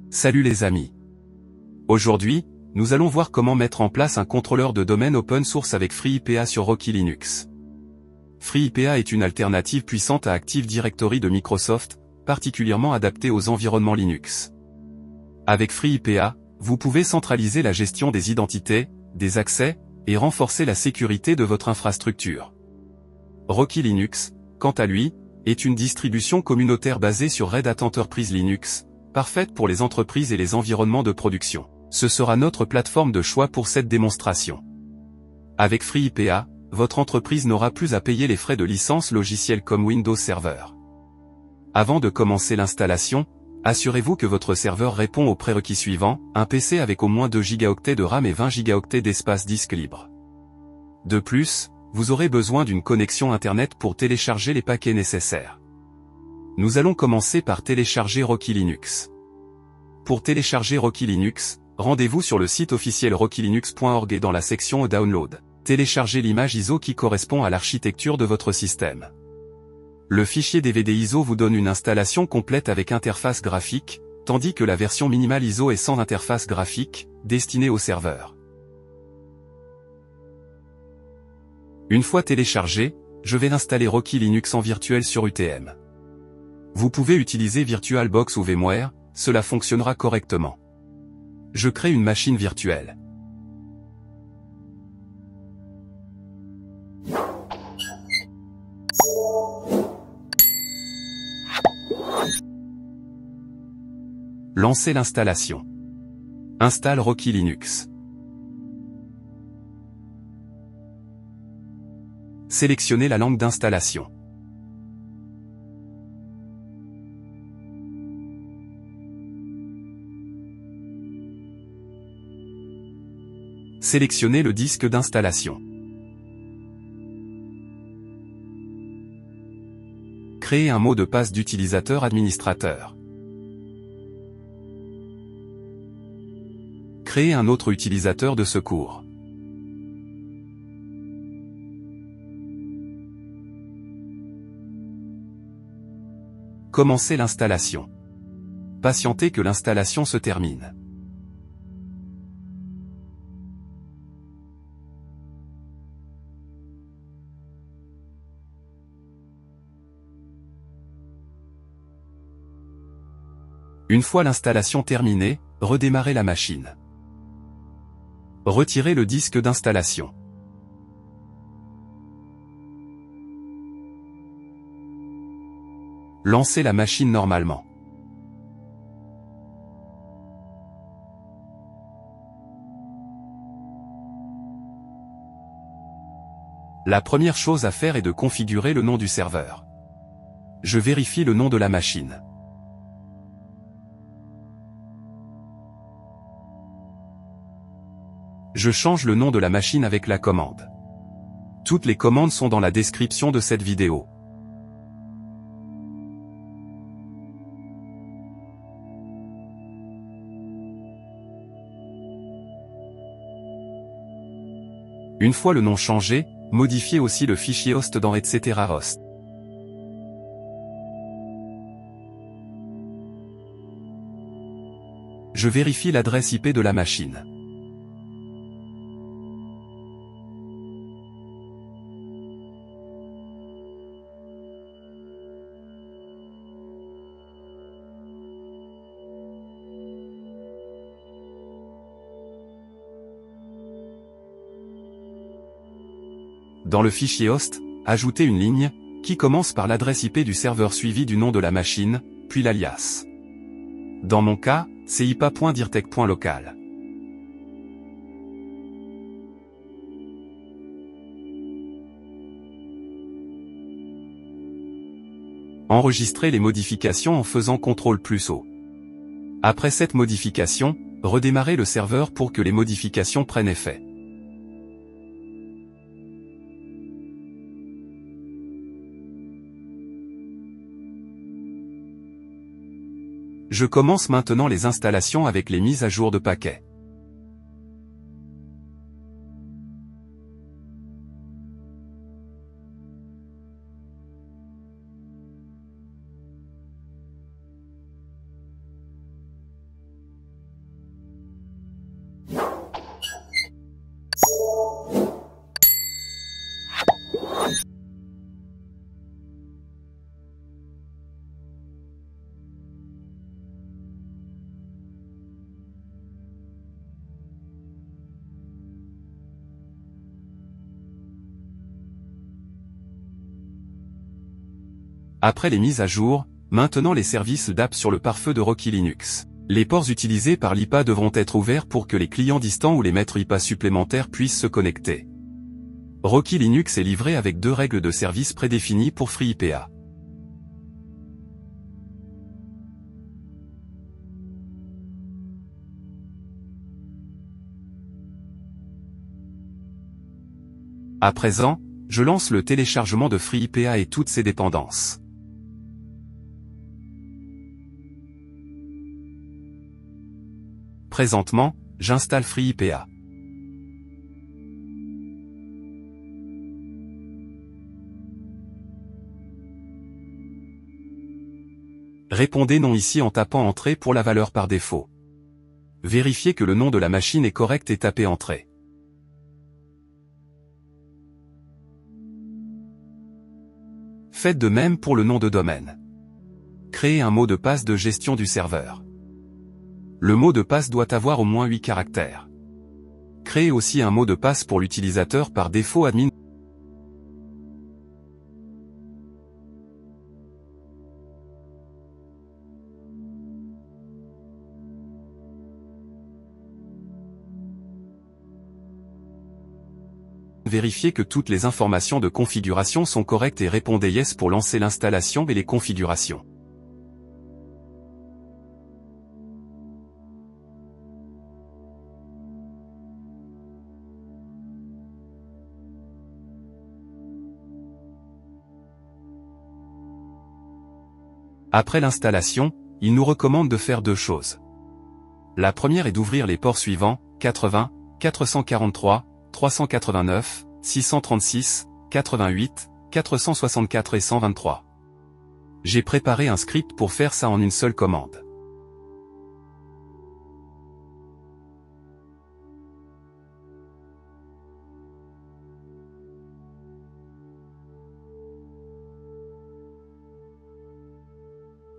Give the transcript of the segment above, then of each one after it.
Salut les amis. Aujourd'hui, nous allons voir comment mettre en place un contrôleur de domaine open source avec FreeIPA sur Rocky Linux. FreeIPA est une alternative puissante à Active Directory de Microsoft, particulièrement adaptée aux environnements Linux. Avec FreeIPA, vous pouvez centraliser la gestion des identités, des accès, et renforcer la sécurité de votre infrastructure. Rocky Linux, quant à lui, est une distribution communautaire basée sur Red Hat Enterprise Linux, parfaite pour les entreprises et les environnements de production. Ce sera notre plateforme de choix pour cette démonstration. Avec FreeIPA, votre entreprise n'aura plus à payer les frais de licence logiciels comme Windows Server. Avant de commencer l'installation, assurez-vous que votre serveur répond aux prérequis suivants, un PC avec au moins 2 Go de RAM et 20 Go d'espace disque libre. De plus, vous aurez besoin d'une connexion Internet pour télécharger les paquets nécessaires. Nous allons commencer par télécharger Rocky Linux. Pour télécharger Rocky Linux, rendez-vous sur le site officiel rockylinux.org et dans la section Download, téléchargez l'image ISO qui correspond à l'architecture de votre système. Le fichier DVD ISO vous donne une installation complète avec interface graphique, tandis que la version minimale ISO est sans interface graphique, destinée au serveur. Une fois téléchargé, je vais installer Rocky Linux en virtuel sur UTM. Vous pouvez utiliser VirtualBox ou VMware, cela fonctionnera correctement. Je crée une machine virtuelle. Lancez l'installation. Installe Rocky Linux. Sélectionnez la langue d'installation. Sélectionnez le disque d'installation. Créez un mot de passe d'utilisateur administrateur. Créez un autre utilisateur de secours. Commencez l'installation. Patientez que l'installation se termine. Une fois l'installation terminée, redémarrez la machine. Retirez le disque d'installation. Lancez la machine normalement. La première chose à faire est de configurer le nom du serveur. Je vérifie le nom de la machine. Je change le nom de la machine avec la commande. Toutes les commandes sont dans la description de cette vidéo. Une fois le nom changé, modifiez aussi le fichier host dans etc. host. Je vérifie l'adresse IP de la machine. Dans le fichier host, ajoutez une ligne, qui commence par l'adresse IP du serveur suivie du nom de la machine, puis l'alias. Dans mon cas, c'est ipa.dirtech.local. Enregistrez les modifications en faisant CTRL+O. Après cette modification, redémarrez le serveur pour que les modifications prennent effet. Je commence maintenant les installations avec les mises à jour de paquets. Après les mises à jour, maintenant les services d'app sur le pare-feu de Rocky Linux. Les ports utilisés par l'IPA devront être ouverts pour que les clients distants ou les maîtres IPA supplémentaires puissent se connecter. Rocky Linux est livré avec 2 règles de service prédéfinies pour FreeIPA. À présent, je lance le téléchargement de FreeIPA et toutes ses dépendances. Présentement, j'installe FreeIPA. Répondez non ici en tapant Entrée pour la valeur par défaut. Vérifiez que le nom de la machine est correct et tapez Entrée. Faites de même pour le nom de domaine. Créez un mot de passe de gestion du serveur. Le mot de passe doit avoir au moins 8 caractères. Créez aussi un mot de passe pour l'utilisateur par défaut admin. Vérifiez que toutes les informations de configuration sont correctes et répondez Yes pour lancer l'installation et les configurations. Après l'installation, il nous recommande de faire 2 choses. La première est d'ouvrir les ports suivants, 80, 443, 389, 636, 88, 464 et 123. J'ai préparé un script pour faire ça en une seule commande.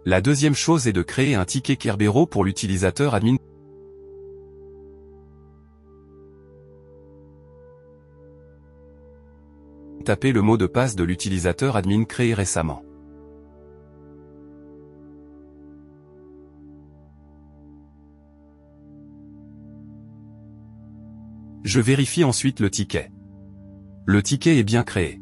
La deuxième chose est de créer un ticket Kerberos pour l'utilisateur admin. Tapez le mot de passe de l'utilisateur admin créé récemment. Je vérifie ensuite le ticket. Le ticket est bien créé.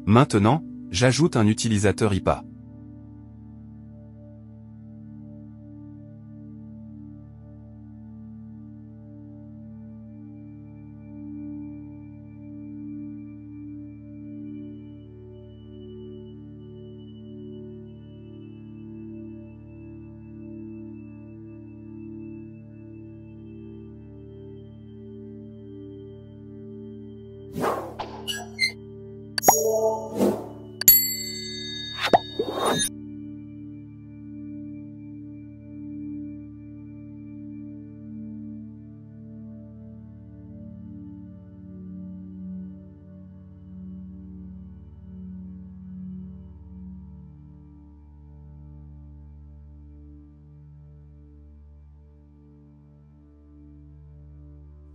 Maintenant, j'ajoute un utilisateur IPA.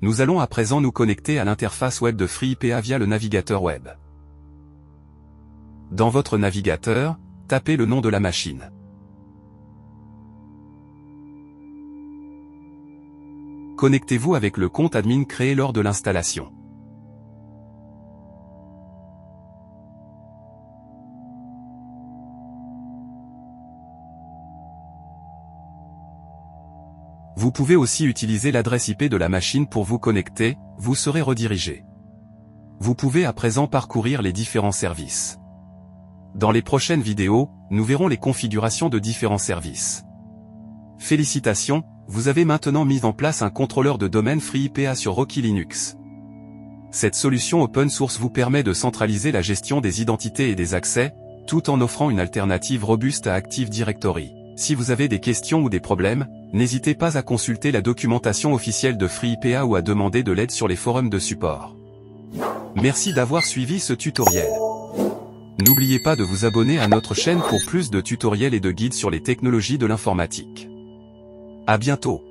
Nous allons à présent nous connecter à l'interface web de FreeIPA via le navigateur web. Dans votre navigateur, tapez le nom de la machine. Connectez-vous avec le compte admin créé lors de l'installation. Vous pouvez aussi utiliser l'adresse IP de la machine pour vous connecter, vous serez redirigé. Vous pouvez à présent parcourir les différents services. Dans les prochaines vidéos, nous verrons les configurations de différents services. Félicitations, vous avez maintenant mis en place un contrôleur de domaine FreeIPA sur Rocky Linux. Cette solution open source vous permet de centraliser la gestion des identités et des accès, tout en offrant une alternative robuste à Active Directory. Si vous avez des questions ou des problèmes, n'hésitez pas à consulter la documentation officielle de FreeIPA ou à demander de l'aide sur les forums de support. Merci d'avoir suivi ce tutoriel. N'oubliez pas de vous abonner à notre chaîne pour plus de tutoriels et de guides sur les technologies de l'informatique. À bientôt.